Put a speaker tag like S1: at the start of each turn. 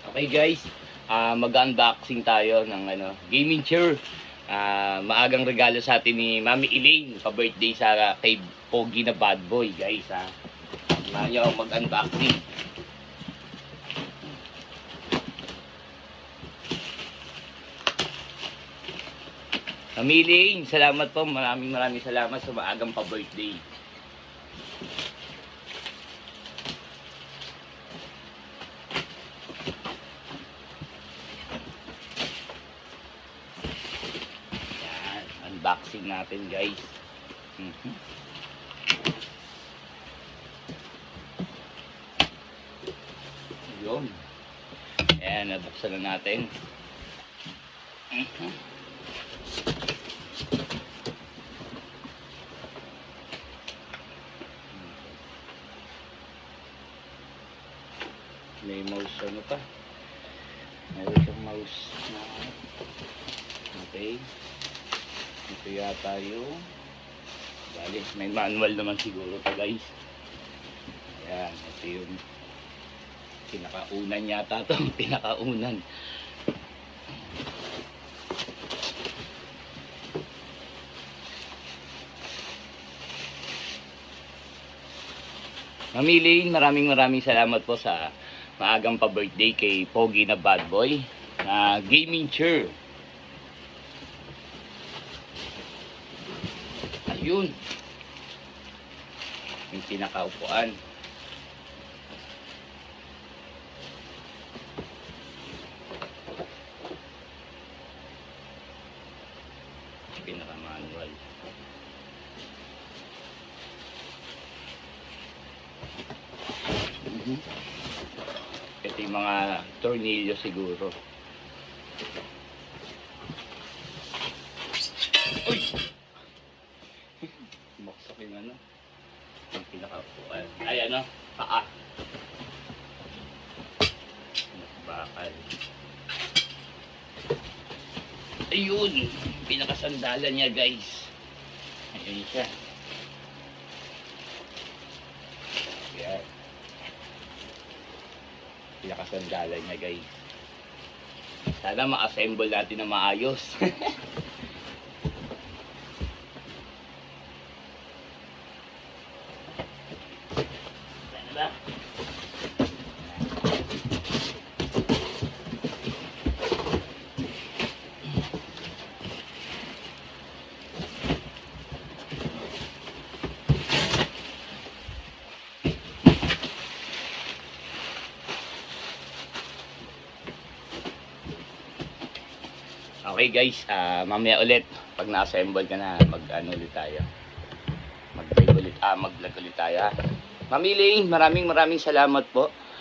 S1: Okay guys, mag-unboxing tayo ng gaming chair. Maagang regalo sa atin ni Mami Elaine, pa-birthday sa kay Pogi na bad boy guys ha. Samahan niyo ako mag-unboxing. Mami Elaine, salamat po. Maraming salamat sa maagang pa-birthday. Unboxing natin guys. Yun. Ayan, nabuksan na natin. May mouse ano pa. Mayroon siyang mouse na okay. Ito yata yung bali, may manual naman siguro to guys. Ayan, ito yung pinakaunan yata to. Pinakaunan. Mami Elaine, maraming salamat po sa maagang pa-birthday kay Pogi na bad boy na gaming chair. Ayun. Yung pinakaupuan. Pinaka-manual. Ito yung mga tornilyo siguro. Uy! Buksak yung yung pinakaupuan. Ay paa. Bakal. Ayun! Pinakasandalan niya guys. Ayun siya. Ayan. Pinakasandalan niya guys. Sana ma-assemble natin na maayos. Okay guys, mamaya ulit pag na-assemble ka na, ulit tayo. Mag-vlog ulit tayo. Mami Elaine, maraming salamat po.